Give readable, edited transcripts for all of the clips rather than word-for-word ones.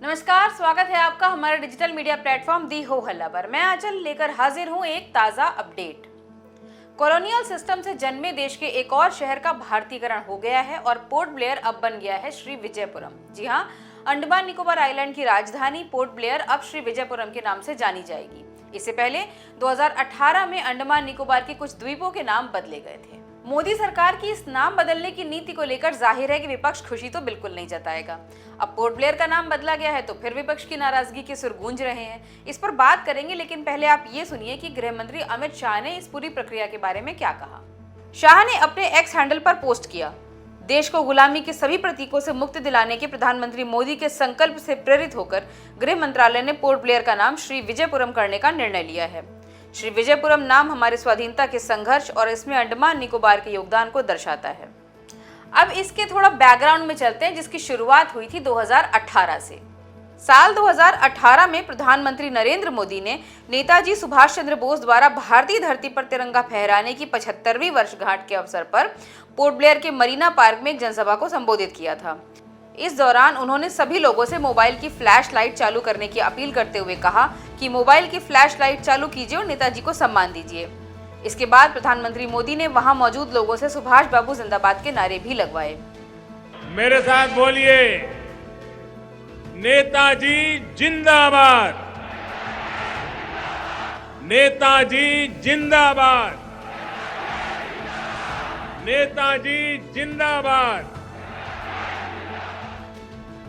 नमस्कार, स्वागत है आपका हमारे डिजिटल मीडिया प्लेटफॉर्म दी हो हल्ला पर। मैं आंचल लेकर हाजिर हूं एक ताजा अपडेट। कॉलोनियल सिस्टम से जन्मे देश के एक और शहर का भारतीयकरण हो गया है और पोर्ट ब्लेयर अब बन गया है श्री विजयपुरम। जी हां, अंडमान निकोबार आइलैंड की राजधानी पोर्ट ब्लेयर अब श्री विजयपुरम के नाम से जानी जाएगी। इससे पहले 2018 में अंडमान निकोबार के कुछ द्वीपों के नाम बदले गए थे। मोदी सरकार की इस नाम बदलने की नीति को लेकर जाहिर है कि विपक्ष खुशी तो बिल्कुल नहीं जताएगा। अब पोर्ट ब्लेयर का नाम बदला गया है तो फिर विपक्ष की नाराजगी के सुर गूंज रहे हैं। इस पर बात करेंगे, लेकिन पहले आप ये सुनिए कि गृह मंत्री अमित शाह ने इस पूरी प्रक्रिया के बारे में क्या कहा। शाह ने अपने एक्स हैंडल पर पोस्ट किया, देश को गुलामी के सभी प्रतीकों से मुक्ति दिलाने के प्रधानमंत्री मोदी के संकल्प से प्रेरित होकर गृह मंत्रालय ने पोर्ट ब्लेयर का नाम श्री विजयपुरम करने का निर्णय लिया है। श्री विजयपुरम नाम हमारे स्वाधीनता के संघर्ष और इसमें अंडमान निकोबार के योगदान को दर्शाता है। अब इसके थोड़ा बैकग्राउंड में चलते हैं, जिसकी शुरुआत हुई थी 2018 से। साल 2018 में प्रधानमंत्री नरेंद्र मोदी ने नेताजी सुभाष चंद्र बोस द्वारा भारतीय धरती पर तिरंगा फहराने की 75वीं वर्षगांठ के अवसर पर पोर्ट ब्लेयर के मरीना पार्क में एक जनसभा को संबोधित किया था। इस दौरान उन्होंने सभी लोगों से मोबाइल की फ्लैश लाइट चालू करने की अपील करते हुए कहा कि मोबाइल की फ्लैश लाइट चालू कीजिए और नेताजी को सम्मान दीजिए। इसके बाद प्रधानमंत्री मोदी ने वहां मौजूद लोगों से सुभाष बाबू जिंदाबाद के नारे भी लगवाए। मेरे साथ बोलिए, नेताजी जिंदाबाद, नेताजी जिंदाबाद, नेताजी जिंदाबाद।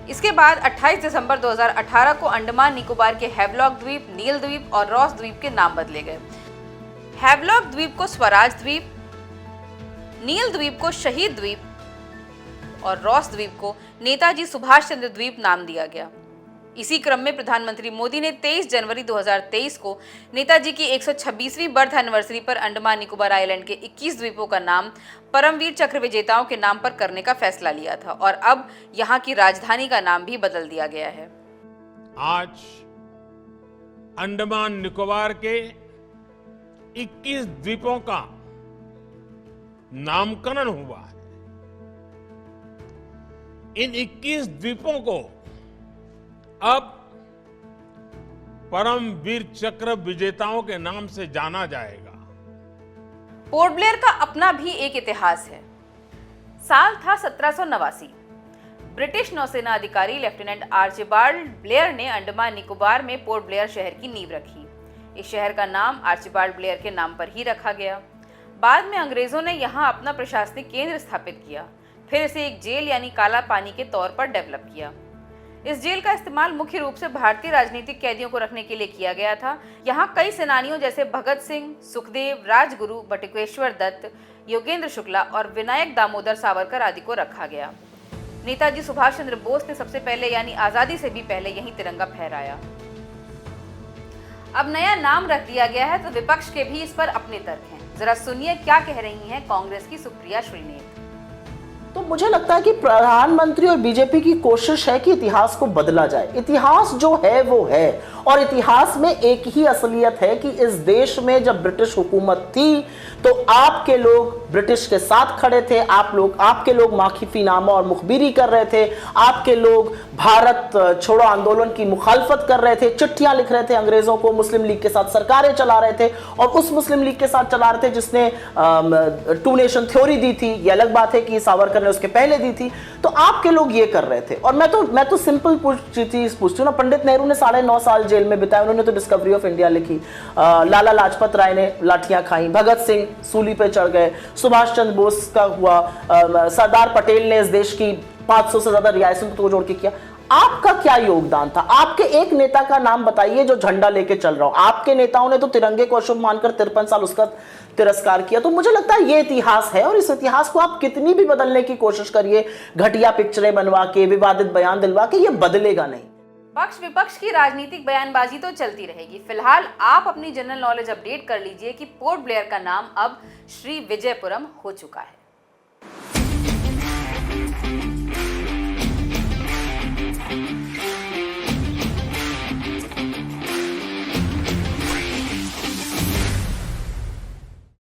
इसके बाद 28 दिसंबर 2018 को अंडमान निकोबार के हैवलॉक द्वीप, नील द्वीप और रॉस द्वीप के नाम बदले गए। हैवलॉक द्वीप को स्वराज द्वीप, नील द्वीप को शहीद द्वीप और रॉस द्वीप को नेताजी सुभाष चंद्र द्वीप नाम दिया गया। इसी क्रम में प्रधानमंत्री मोदी ने 23 जनवरी 2023 को नेताजी की 126वीं बर्थ एनिवर्सरी पर अंडमान निकोबार आइलैंड के 21 द्वीपों का नाम परमवीर चक्र विजेताओं के नाम पर करने का फैसला लिया था और अब यहां की राजधानी का नाम भी बदल दिया गया है। आज अंडमान निकोबार के 21 द्वीपों का नामकरण हुआ है। इन 21 द्वीपों को अब परमवीर चक्र विजेताओं के नाम से जाना जाएगा। पोर्ट ब्लेयर का अपना भी एक इतिहास है। साल था 1789। ब्रिटिश नौसेना अधिकारी लेफ्टिनेंट आर्चिबाल्ड ब्लेयर ने अंडमान निकोबार में पोर्ट ब्लेयर शहर की नींव रखी। इस शहर का नाम आर्चिबाल्ड ब्लेयर के नाम पर ही रखा गया। बाद में अंग्रेजों ने यहाँ अपना प्रशासनिक केंद्र स्थापित किया, फिर इसे एक जेल यानी काला पानी के तौर पर डेवलप किया। इस जेल का इस्तेमाल मुख्य रूप से भारतीय राजनीतिक कैदियों को रखने के लिए किया गया था। यहाँ कई सेनानियों जैसे भगत सिंह, सुखदेव, राजगुरु, बटुकेश्वर दत्त, योगेंद्र शुक्ला और विनायक दामोदर सावरकर आदि को रखा गया। नेताजी सुभाष चंद्र बोस ने सबसे पहले यानी आजादी से भी पहले यहीं तिरंगा फहराया। अब नया नाम रख दिया गया है तो विपक्ष के भी इस पर अपने तर्क हैं। जरा सुनिए क्या कह रही हैं कांग्रेस की सुप्रिया श्रीनेत। तो मुझे लगता है कि प्रधानमंत्री और बीजेपी की कोशिश है कि इतिहास को बदला जाए। इतिहास जो है वो है, और इतिहास में एक ही असलियत है कि इस देश में जब ब्रिटिश हुकूमत थी तो आपके लोग ब्रिटिश के साथ खड़े थे, आपके लोग माखीफीनामा और मुखबिरी कर रहे थे, आपके लोग भारत छोड़ो आंदोलन की मुखालफत कर रहे थे, चिट्ठियां लिख रहे थे अंग्रेजों को, मुस्लिम लीग के साथ सरकारें चला रहे थे और उस मुस्लिम लीग के साथ चला रहे थे जिसने टू नेशन थ्योरी दी थी। ये अलग बात है कि सावरकर ने उसके पहले दी थी। तो आपके लोग ये कर रहे थे और मैं तो सिंपल चीज पूछती हूँ ना, पंडित नेहरू ने 9.5 साल जेल में बिताए, उन्होंने तो डिस्कवरी ऑफ इंडिया लिखी। लाला लाजपत राय ने लाठियां खाई, भगत सिंह सूली पे चढ़ गए, सुभाष चंद्र बोस का हुआ, सरदार पटेल ने इस देश की 500 से ज्यादा रियासतों को जोड़ के किया। आपका क्या योगदान था? आपके एक नेता का नाम बताइए जो झंडा लेके चल रहा हो। आपके नेताओं ने तो तिरंगे को अशुभ मानकर 53 साल उसका तिरस्कार किया। तो मुझे लगता है ये इतिहास है और इस इतिहास को आप कितनी भी बदलने की कोशिश करिए, घटिया पिक्चरें बनवा के, विवादित बयान दिलवा के, ये बदलेगा नहीं। पक्ष विपक्ष की राजनीतिक बयानबाजी तो चलती रहेगी। फिलहाल आप अपनी जनरल नॉलेज अपडेट कर लीजिए कि पोर्ट ब्लेयर का नाम अब श्री विजयपुरम हो चुका है।